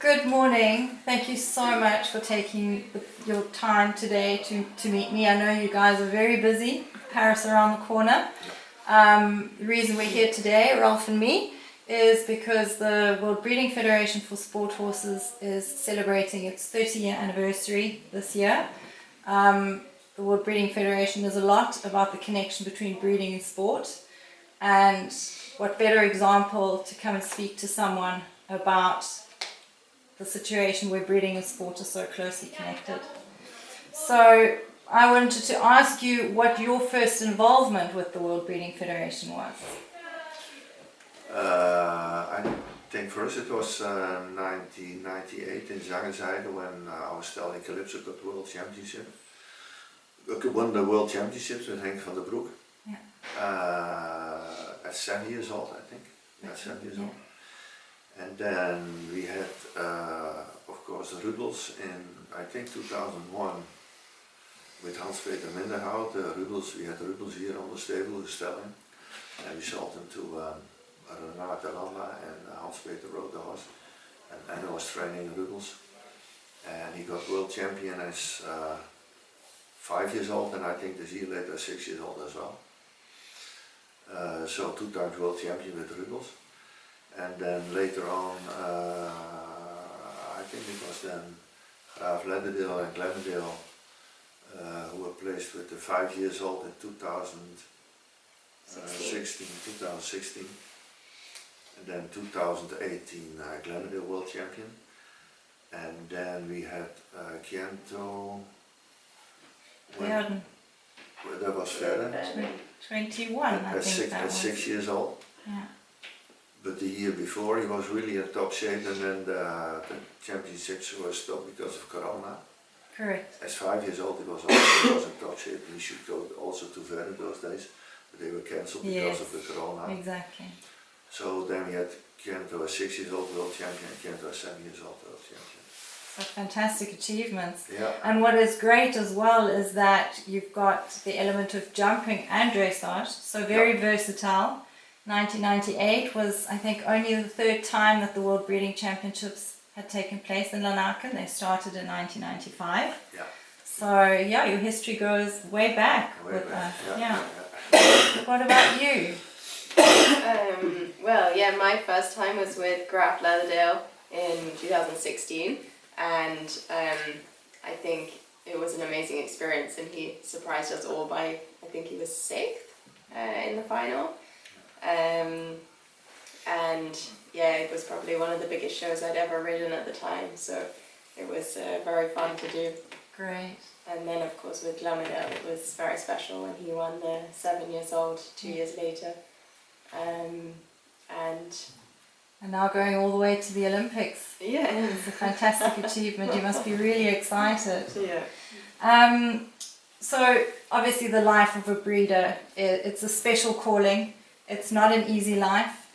Good morning. Thank you so much for taking your time today to meet me. I know you guys are very busy, Paris around the corner. The reason we're here today, Ralph and me, is because the World Breeding Federation for Sport Horses is celebrating its 30-year anniversary this year. The World Breeding Federation is a lot about the connection between breeding and sport, and what better example to come and speak to someone about the situation where breeding and sport are so closely connected. So I wanted to ask you what your first involvement with the World Breeding Federation was. I think first it was 1998 in Zangerzijde when our stallion Calypso got the World Championship. We won the World Championships with Henk van der Broek. Yeah. At 7 years old, I think. Yeah, 7 years old. And then we had, of course, the Rudels in, I think, 2001 with Hans-Peter Minderhout. We had the Rudels here on the stable, the stallion. And we sold them to Renate Landa, and Hans-Peter rode the horse. And I was training the Rudels. And he got world champion as 5 years old, and I think this year later 6 years old as well. So 2 times world champion with the Rudels. And then later on, I think it was then Graaf Ledderdale and Glennedale who were placed with the 5 years old in 2016. And then 2018 Glennedale world champion. And then we had Chiento. That was Verden. 21, I think that was. 6 years old. Yeah. But the year before he was really in top shape, and then the championships were stopped because of Corona. Correct. As 5 years old he was also in top shape, and he should go also to Verden those days, but they were cancelled because of the Corona. Exactly. So then we had Chiento as 6 years old world champion and Chiento as 7 years old world champion. So fantastic achievements. Yeah. And what is great as well is that you've got the element of jumping and dressage, so very versatile. 1998 was, I think, only the 3rd time that the World Breeding Championships had taken place in Lanaken. They started in 1995. Yeah. So yeah, your history goes way back with us. Yeah. What about you? Well, yeah, my first time was with Graaf Ledderdale in 2016, and I think it was an amazing experience, and he surprised us all by, I think he was 6th in the final. And yeah, it was probably one of the biggest shows I'd ever ridden at the time, so it was very fun to do. Great. And then of course with Glennedale it was very special when he won the 7 years old 2 years later. And now going all the way to the Olympics. yeah, It's a fantastic achievement. You must be really excited. yeah. So obviously the life of a breeder, it's a special calling. It's not an easy life.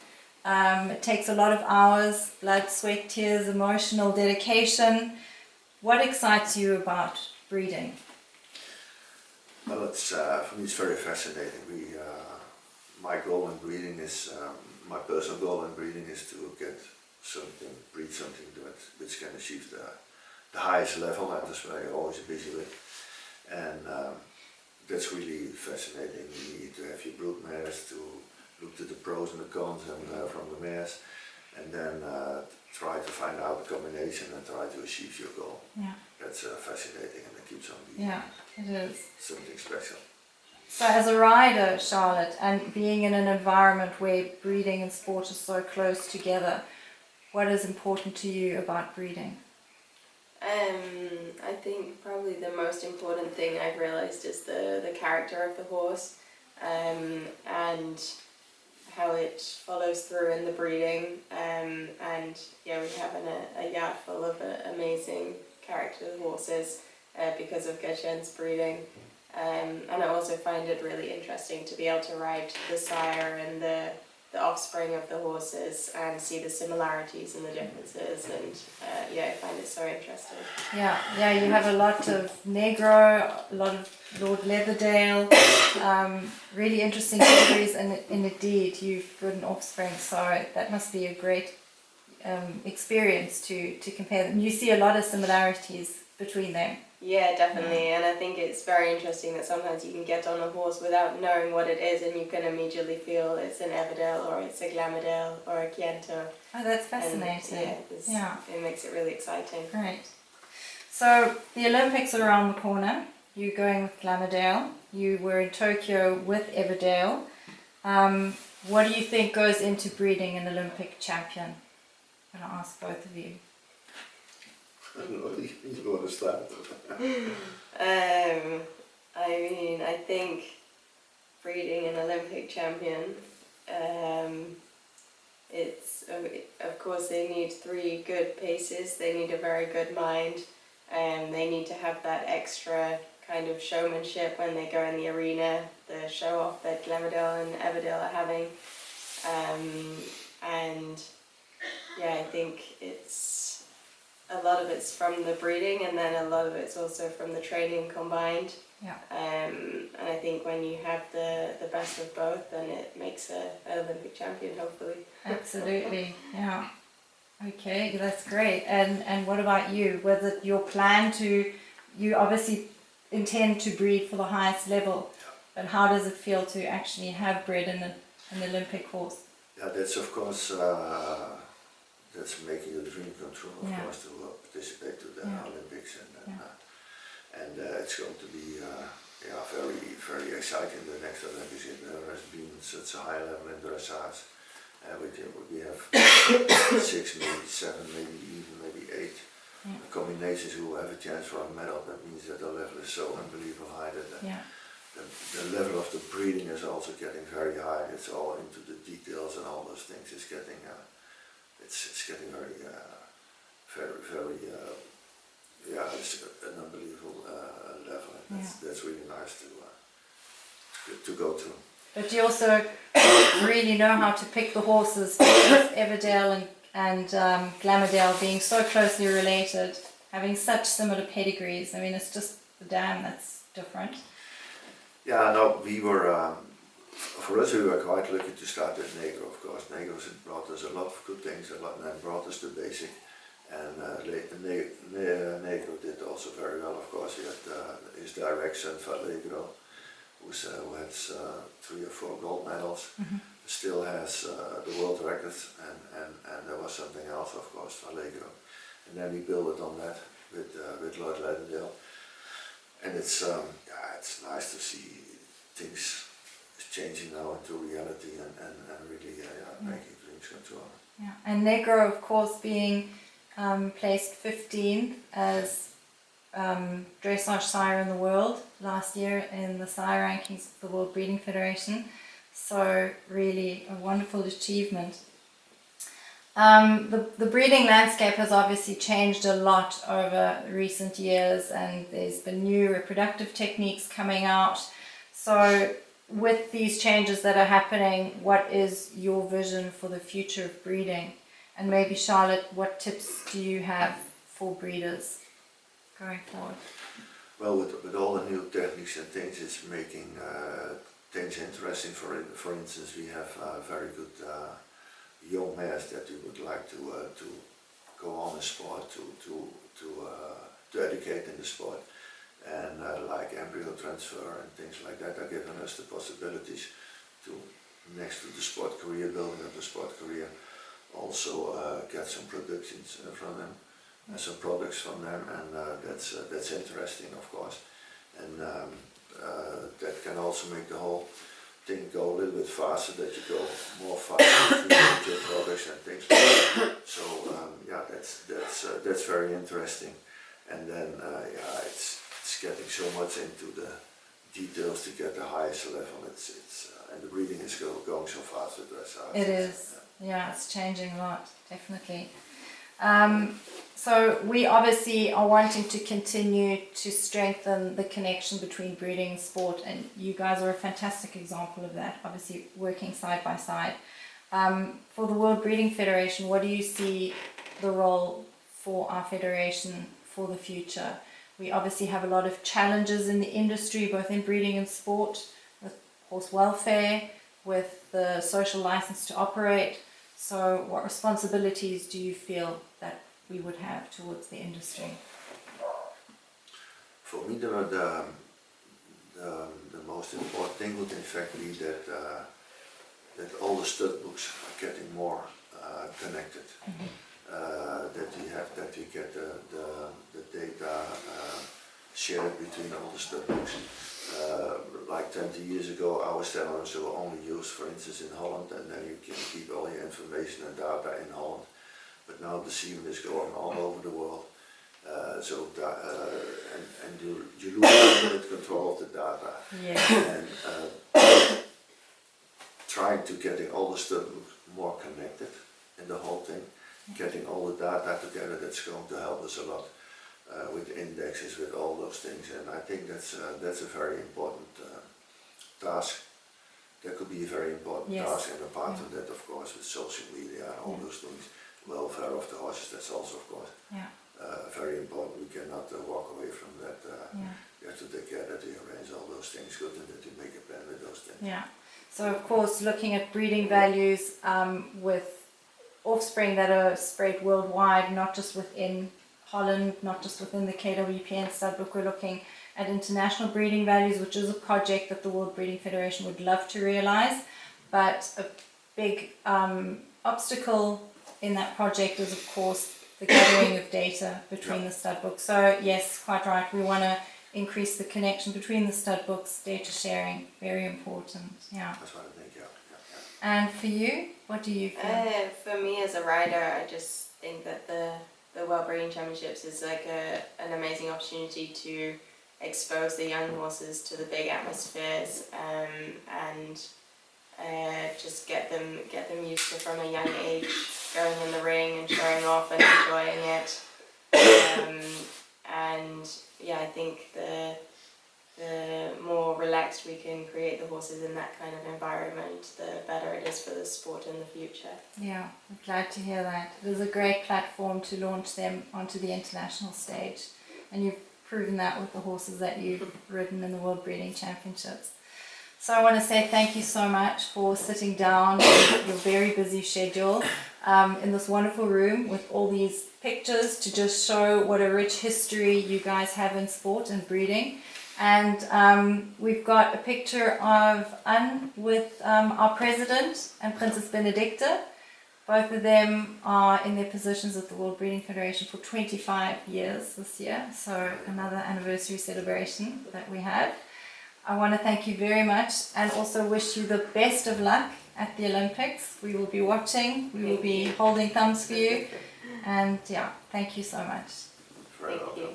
It takes a lot of hours, blood, sweat, tears, emotional dedication. What excites you about breeding? Well, it's for me it's very fascinating. My goal in breeding is, my personal goal in breeding is to get something, breed something which can achieve the highest level, and that's what I'm always busy with. And that's really fascinating. You need to have your brood mares to look to the pros and the cons and from the mares, and then try to find out the combination and try to achieve your goal. Yeah. That's fascinating, and it keeps on being it is. something special. So as a rider, Charlotte, and being in an environment where breeding and sport are so close together, what is important to you about breeding? I think probably the most important thing I've realised is the character of the horse, and how it follows through in the breeding, and yeah, we have a yard full of amazing character horses because of Gertjan's breeding, and I also find it really interesting to be able to ride the sire and the offspring of the horses and see the similarities and the differences, and yeah, I find it so interesting. Yeah, you have a lot of Negro, a lot of Lord Leatherdale, really interesting stories, and indeed you've got an offspring, so that must be a great experience to compare them. You see a lot of similarities between them. Yeah, definitely, and I think it's very interesting that sometimes you can get on a horse without knowing what it is, and you can immediately feel it's an Everdale or it's a Glamourdale or a Chiento. Oh, that's fascinating. Yeah, it makes it really exciting. Great. So the Olympics are around the corner. You're going with Glamourdale. You were in Tokyo with Everdale. What do you think goes into breeding an Olympic champion? I'm going to ask both of you. I don't know, you want to start? I mean, I think breeding an Olympic champion, it's, of course they need 3 good paces, they need a very good mind, and they need to have that extra kind of showmanship when they go in the arena, the show off that Glamourdale and Everdale are having. And yeah, I think it's a lot of it's from the breeding, and then a lot of it's also from the training combined. Yeah. And I think when you have the best of both, then it makes an Olympic champion, hopefully. Absolutely, yeah. Okay, that's great. And what about you? Was it your plan to, you obviously intend to breed for the highest level, but how does it feel to actually have bred an Olympic horse? Yeah, that's of course, that's making a dream come true, of course, to participate to the Olympics, and it's going to be very, very exciting, the next Olympics. There has been such a high level in dressage. We have 6, maybe 7, maybe 8 combinations who have a chance for a medal. That means that the level is so unbelievably high that the level of the breeding is also getting very high. It's all into the details and all those things. It's getting very, very, it's an unbelievable level. And that's really nice to go to. But you also really know how to pick the horses, with Everdale and Glamourdale being so closely related, having such similar pedigrees. I mean, it's just the dam that's different. Yeah, no, we were, for us we were quite lucky to start with Negro, of course. Negro brought us a lot of good things, and brought us the basic. And Negro did also very well, of course. He had his direct son, Vallegro, who has 3 or 4 gold medals, still has the world record, and there was something else, of course, Vallegro. And then we built it on that with Lord Lauderdale. And it's nice to see things changing now into reality and really making dreams come true. Yeah, and Negro, of course, being placed 15th as dressage sire in the world last year in the sire rankings of the World Breeding Federation. So really a wonderful achievement. The breeding landscape has obviously changed a lot over recent years, and there's been new reproductive techniques coming out. So with these changes that are happening, what is your vision for the future of breeding? And maybe Charlotte, what tips do you have for breeders going forward? Well, with all the new techniques and things, it's making things interesting. For instance, we have very good young mares that we would like to go on the sport, to educate in the sport, and like embryo transfer and things like that are giving us the possibilities to, next to the sport career, building up the sport career, also get some productions from them, and some products from them, and that's interesting, of course, and that can also make the whole thing go a little bit faster, that you go more faster with your products and things like that. So that's very interesting, and then it's getting so much into the details to get the highest level. It's and the breeding is going so fast with dressage. It is. Yeah, it's changing a lot, definitely. So we obviously are wanting to continue to strengthen the connection between breeding and sport, and you guys are a fantastic example of that, obviously working side by side. For the World Breeding Federation, what do you see the role for our federation for the future? We obviously have a lot of challenges in the industry, both in breeding and sport, with horse welfare, with the social license to operate. So what responsibilities do you feel that we would have towards the industry? For me, the most important thing would in fact be that all the stud books are getting more connected. That we get the data shared between all the stud books. Like 20 years ago, our stallions were only used, for instance, in Holland, and then you can keep all your information and data in Holland. But now the semen is going all over the world. And you lose absolute control of the data. Yeah. And trying to getting all the stuff more connected in the whole thing, getting all the data together, that's going to help us a lot with indexes, with all those things. And I think that's a very important task. That could be a very important task, and apart from that, of course, with social media and all those things, welfare of the horses, that's also, of course, very important. We cannot walk away from that. You have to take care that you arrange all those things good and that you make a plan with those things. Yeah. So of course, looking at breeding values with offspring that are spread worldwide, not just within Holland, not just within the KWPN stud book, we're looking at international breeding values, which is a project that the World Breeding Federation would love to realize. But a big obstacle in that project is, of course, the gathering of data between the stud books. So yes, quite right, we want to increase the connection between the stud books, data sharing, very important. Yeah. That's what I think, And for you, what do you feel? For me as a rider, I just think that the World Breeding Championships is like an amazing opportunity to expose the young horses to the big atmospheres and just get them used to from a young age going in the ring and showing off and enjoying it. And yeah, I think the more relaxed we can create the horses in that kind of environment, the better it is for the sport in the future. Yeah, I'm glad to hear that. It is a great platform to launch them onto the international stage, and you've proven that with the horses that you've ridden in the World Breeding Championships. So I want to say thank you so much for sitting down with your very busy schedule in this wonderful room with all these pictures to just show what a rich history you guys have in sport and breeding. And we've got a picture of Anne with our president and Princess Benedicta. Both of them are in their positions at the World Breeding Federation for 25 years this year, so another anniversary celebration that we have. I want to thank you very much and also wish you the best of luck at the Olympics. We will be watching, we will be holding thumbs for you, and yeah, thank you so much. Very Thank welcome. you.